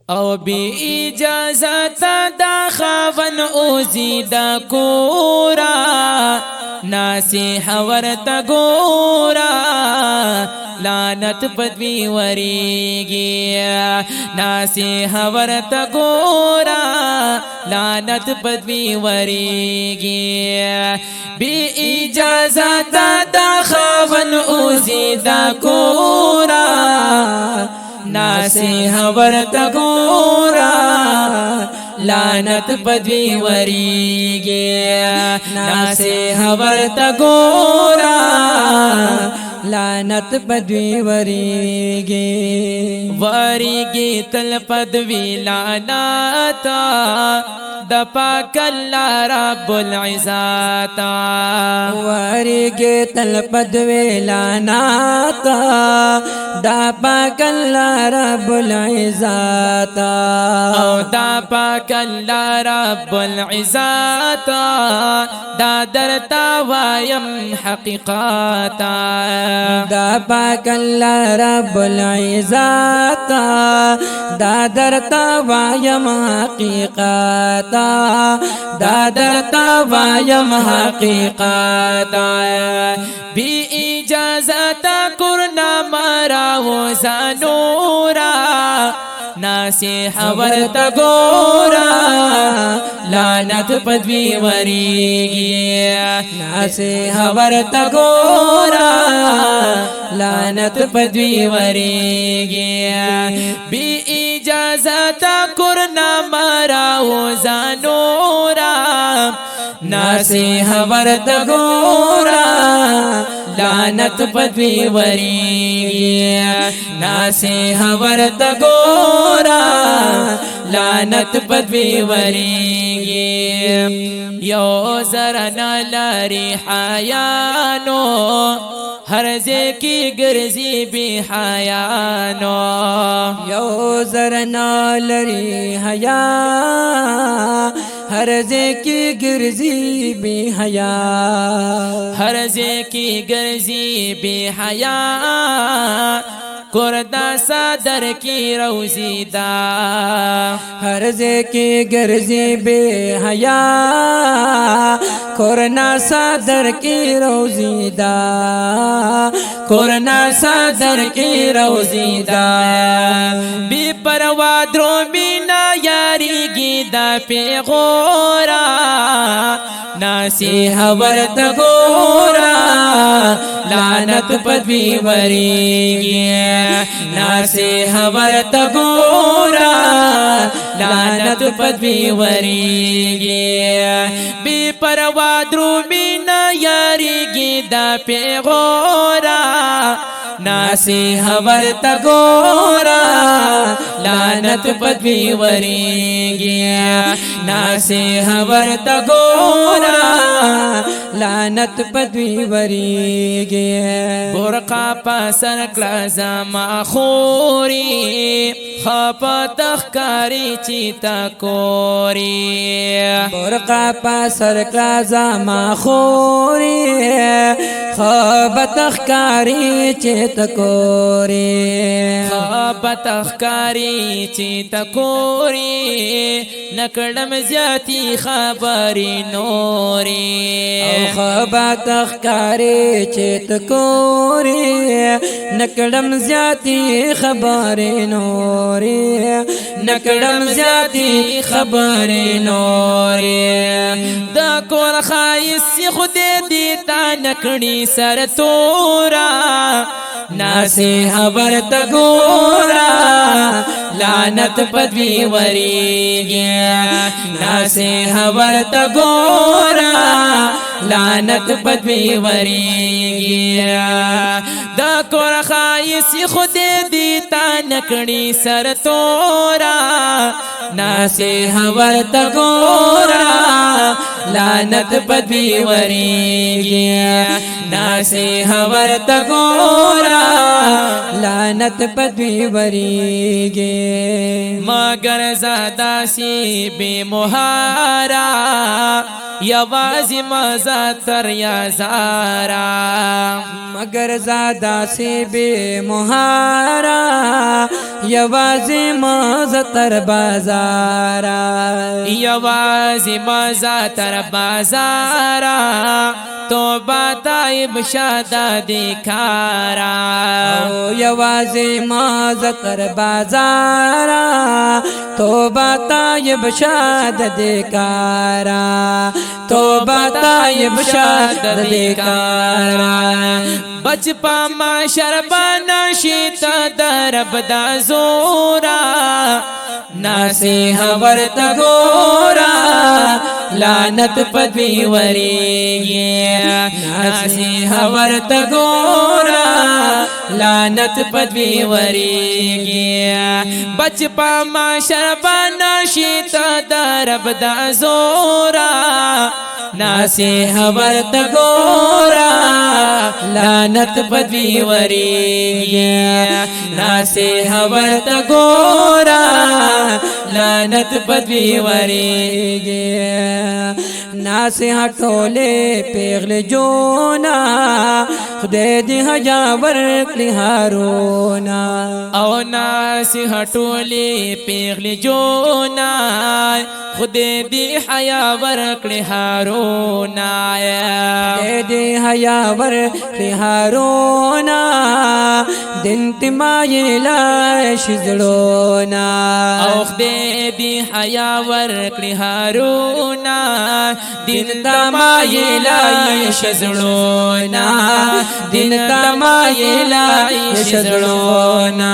او بی اجازت دا خاون اوزی دا کورا ناسیح ورتا گورا لعنت بدوی وریگی ناسیح ورتا گورا لعنت بدوی وریگی بی اجازت دا خاون اوزی دا کورا ناسیح ورتا گورا لعنت بدوی وریگی ناسیح ورتا گورا لعنت بدوی وریگی وریگی تل پدوی لعنتا د پاک اللہ رب العزت وریگی تل پدوی لعنتا دا پاک اللہ رب العزت او دا پاک اللہ رب العزت دا درتا وایم حقیقتا دا پاک اللہ رب العزت دا درتا وایم حقیقتا دا درتا وایم حقیقتا بی اجازت کرنا مارا و زانورا ناسیح ورتا گورا لعنت بدوی وریگی ناسیح ورتا گورا لعنت بدوی وریگی بی اجازت کرنا مارا و زانورا ناسیح ورتا گورا لعنت بدوی وریگی ناسیح ورتا گورا لعنت بدوی وریگی یو زرنا لاری حیانو ہر زکی گرزی بی حیانو یو زرنا لری حیا ہر زکی گرزی بی حیا ہر زکی گرزی بی حیا کردا صدر کی روزی دا ہر زکی گرزی بے حیا کرنا صدر کی روزی دا کرنا صدر کی روزی دا بی پروا درو بینا یاری گیدا پیغورا ناسیح ورتا گورا لعنت بدوی وریگی ناسیح ورتا گورا لعنت بدوی وریگی بی پروا درو بینا یاری گیدا پیغورا ناسیح ورتا گورا لعنت بدوی وریگی ناسیح ورتا گورا لعنت بدوی وریگی برقا پاسر کلا زما خوری خپا تخکاری چیتا کوری برقا پاسر کلا زما خوری خواب تخکاری چیت کوری خواب تخکاری چیتا کوری نکڑم زیادی خبری نوری او خواب تخکاری چیت کوری نکڑم زیادی خبری نوری نکڑم زیادی خبری نوری دا کور خایسی خود دیتا نکڑی سر تورا ناسیح ورتا گورا لعنت بدوی وریگی ناسیح ورتا گورا لعنت بدوی وریگی دا کور خایسی خود دیتا نکڑی سر تورا ناسیح ورتا گورا لعنت بدوی وریږي نصیحت ورته ګورا لعنت بدوی وریږي مگر زادا سی بے مہارا یوازی مزا تر یا زارا مگر زادا سی بے مہارا یوازی مزا تر بازارا یوازی مزا تر بازارا توبہ تائب شادا دیکارا یوازی مزا تر بازارا توبہ تائب شاد دیکارا توبہ تائب شاد دیکارا بچ پا ما شربانا شیطا درب دا زورا نصیحت ورته ګورا لعنت بدوی وریږي نصیحت ورته ګورا لعنت بدوی وریږي بچ پا ما شربانا شیطا درب دا زورا نصیحت ورته ګورا لعنت بدوی وریږي نصیحت ورته ګورا لعنت بدوی وریږي نصیحت ټولې پیغلې جونا خدای دې حیا ورکړي هارونا او نصیحت ټولې پیغلې جونا خدای دې حیا ورکړي هارونا خدای دې حیا ورکړي هارونا دین تمایلا شزړونا او خدای دې حیا ورکړي هارونا دین تمایلا شزړونا دین تمایلا شزړونا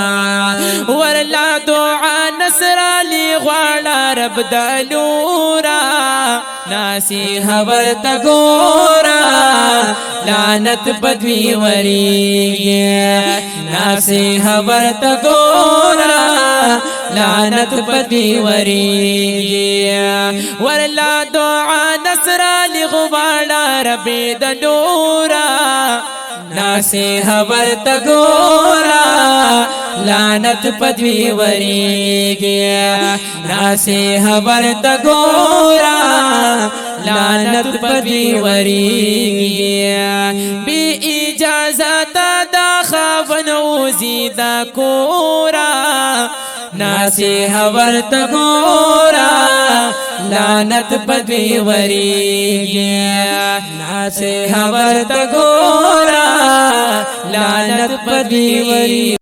ورلا دعا نصر علی غواړه رب دلورا نصیحت ورته ګورا لعنت بدوی وریږي نصیحت ورته ګورا لعنت بدوی وریږي ورلا دعا نصر علی غواړه رب دلورا نصیحت ورته ګورا لعنت بدوی وریږي نصیحت ورته ګورا لعنت بدوی وریږي بی اجازت دا خاون وزي دا کورا نصیحت ورته ګورا لعنت بدوی وریږي نصیحت ورته ګورا لعنت بدوی وریږي